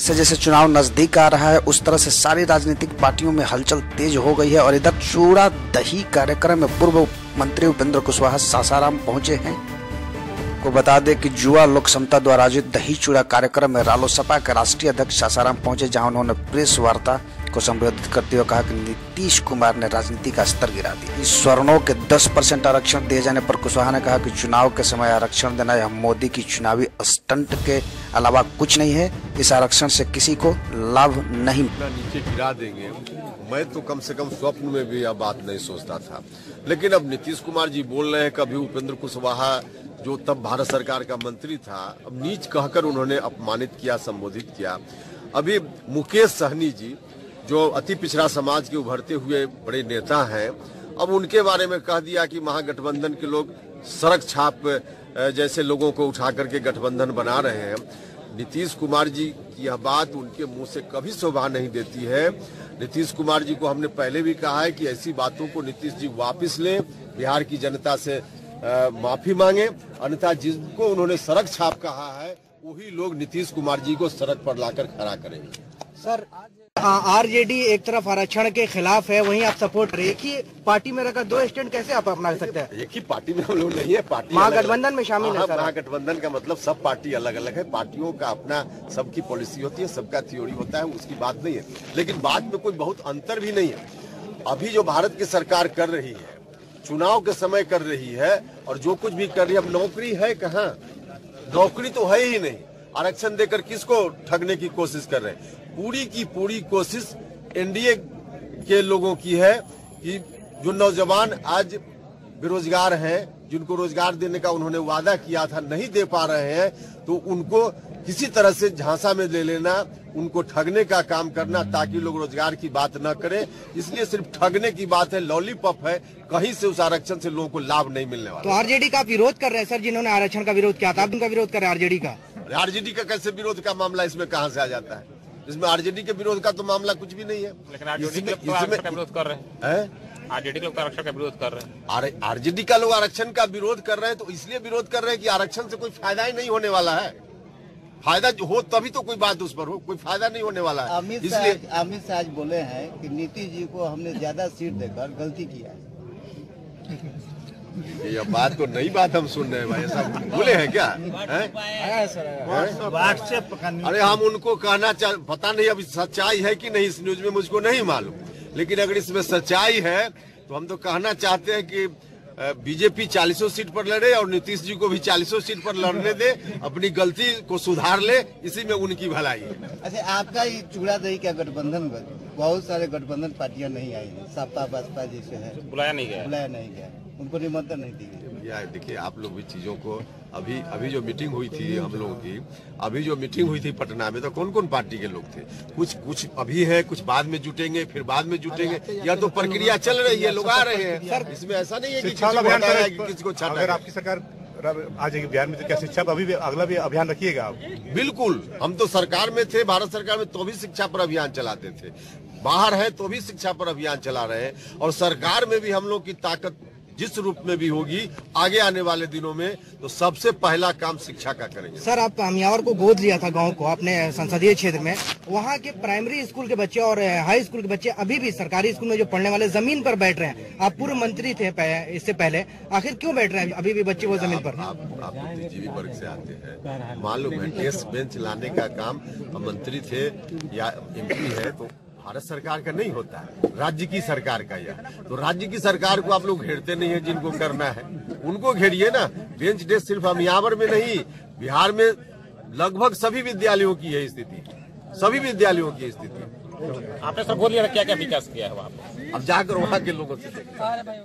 जैसे जैसे चुनाव नजदीक आ रहा है उस तरह से सारी राजनीतिक पार्टियों में हलचल तेज हो गई है और इधर चूड़ा दही कार्यक्रम में पूर्व मंत्री उपेंद्र कुशवाहा सासाराम पहुंचे हैं। को बता दें कि युवा लोक समता द्वारा आयोजित दही चूड़ा कार्यक्रम में रालोसपा के राष्ट्रीय अध्यक्ष सासाराम पहुंचे, जहां उन्होंने प्रेस वार्ता को संबोधित करते हुए कहा कि नीतीश कुमार ने राजनीति का स्तर गिरा दिया। इस स्वर्णों के 10% आरक्षण दिए जाने पर कुशवाहा ने कहा कि चुनाव के समय आरक्षण देना यह मोदी की चुनावी स्टंट के अलावा कुछ नहीं है। इस आरक्षण से किसी को लाभ नहीं। नीचे गिरा देंगे, मैं तो कम से कम स्वप्न में भी यह बात नहीं सोचता था, लेकिन अब नीतीश कुमार जी बोल रहे हैं। कभी उपेंद्र कुशवाहा जो तब भारत सरकार का मंत्री था, अब नीच कहकर उन्होंने अपमानित किया, संबोधित किया। अभी मुकेश सहनी जी जो अति पिछड़ा समाज के उभरते हुए बड़े नेता हैं, अब उनके बारे में कह दिया कि महागठबंधन के लोग सड़क छाप जैसे लोगों को उठा करके गठबंधन बना रहे हैं। नीतीश कुमार जी की यह बात उनके मुंह से कभी शोभा नहीं देती है। नीतीश कुमार जी को हमने पहले भी कहा है कि ऐसी बातों को नीतीश जी वापस लें, बिहार की जनता से माफी मांगे, अन्यथा जिनको उन्होंने सड़क छाप कहा है वही लोग नीतीश कुमार जी को सड़क पर लाकर खड़ा करेंगे। सर, आरजेडी एक तरफ आरक्षण के खिलाफ है, वहीं आप सपोर्ट कर रहे हैं। एक ही पार्टी में रहकर दो स्टैंड कैसे आप अपना सकते हैं? एक ही पार्टी में हम लोग नहीं है, पार्टी महागठबंधन में शामिल है। महागठबंधन का मतलब सब पार्टी अलग अलग है, पार्टियों का अपना सबकी पॉलिसी होती है, सबका थ्योरी होता है, उसकी बात नहीं है। लेकिन बात में कोई बहुत अंतर भी नहीं है। अभी जो भारत की सरकार कर रही है, चुनाव के समय कर रही है, और जो कुछ भी कर रही है, अब नौकरी है कहाँ? नौकरी तो है ही नहीं। आरक्षण देकर किसको ठगने की कोशिश कर रहे हैं? पूरी की पूरी कोशिश एनडीए के लोगों की है कि जो नौजवान आज बेरोजगार हैं, जिनको रोजगार देने का उन्होंने वादा किया था, नहीं दे पा रहे हैं, तो उनको किसी तरह से झांसा में ले लेना, उनको ठगने का काम करना ताकि लोग रोजगार की बात न करें। इसलिए सिर्फ ठगने की बात है, लॉलीपॉप है, कहीं से उस आरक्षण से लोगों को लाभ नहीं मिलने वाला। तो आरजेडी का विरोध कर रहे हैं सर, जिन्होंने आरक्षण का विरोध किया था, आप उनका विरोध कर रहे हैं आरजेडी का? आरजेडी का कैसे विरोध का मामला इसमें कहां से आ जाता है? इसमें आरजेडी के विरोध का तो मामला कुछ भी नहीं है। लेकिन आरजेडी के आरक्षण का विरोध कर रहे हैं। आरजेडी लोग आरक्षण का विरोध कर रहे हैं। आरजेडी का लोग आरक्षण का विरोध कर रहे हैं तो इसलिए विरोध कर रहे हैं कि आरक्षण से कोई फायदा ही नहीं होने वाला है। फायदा जो हो तभी तो कोई बात उस पर हो, कोई फायदा नहीं होने वाला है। अमित शाह आज बोले हैं कि नीतीश जी को हमने ज्यादा सीट देकर गलती किया है। ये बात तो नई बात हम सुन रहे हैं भाई, ऐसा बोले हैं क्या? अरे हम उनको कहना पता नहीं अब सच्चाई है कि नहीं, इस न्यूज में मुझको नहीं मालूम, लेकिन अगर इसमें सच्चाई है तो हम तो कहना चाहते हैं कि बीजेपी 40 सीट पर लड़े और नीतीश जी को भी 40 सीट पर लड़ने दे, अपनी गलती को सुधार ले, इसी में उनकी भलाई है। अच्छा, आपका ये चूड़ा दही का गठबंधन, बहुत सारे गठबंधन पार्टियां नहीं आई है, सपा बसपा जैसे है, बुलाया नहीं गया, उनको निमंत्रण नहीं दी गई। देखिए आप लोग भी चीजों को अभी जो मीटिंग हुई थी हम लोगों की, अभी जो मीटिंग हुई थी पटना में, तो कौन कौन पार्टी के लोग थे? कुछ अभी है, कुछ बाद में जुटेंगे, फिर बाद में जुटेंगे, या तो प्रक्रिया चल रही है, लोग आ रहे हैं। इसमें ऐसा नहीं है कि किसी को छाटा। अगर आपकी सरकार आ जाएगी बिहार में तो क्या शिक्षा पर अभी भी अगला भी अभियान रखिएगा आप? बिल्कुल, हम तो सरकार में थे, भारत सरकार में, तो भी शिक्षा पर अभियान चलाते थे, बाहर है तो भी शिक्षा पर अभियान चला रहे हैं, और सरकार में भी हम लोग की ताकत जिस रूप में भी होगी आगे आने वाले दिनों में, तो सबसे पहला काम शिक्षा का करेंगे। सर, आप अमियावर को गोद लिया था गांव को अपने संसदीय क्षेत्र में, वहां के प्राइमरी स्कूल के बच्चे और हाई स्कूल के बच्चे अभी भी सरकारी स्कूल में जो पढ़ने वाले जमीन पर बैठ रहे हैं। आप पूर्व मंत्री थे इससे पहले, आखिर क्यों बैठ रहे हैं अभी भी बच्चे वो जमीन पर? आप बुद्धिजीवी वर्ग से आते हैं, मालूम है डेस्क बेंच लाने का काम मंत्री थे या एमपी है तो भारत सरकार का नहीं होता है, राज्य की सरकार का। यह तो राज्य की सरकार को आप लोग घेरते नहीं है, जिनको करना है उनको घेरिए ना। बेंच डेस्क सिर्फ अमियावर में नहीं, बिहार में लगभग सभी विद्यालयों की है स्थिति, सभी विद्यालयों की स्थिति। आपने सब बोलिए क्या क्या विकास किया है वहाँ पे? अब जाकर वहाँ के लोगों से देखें।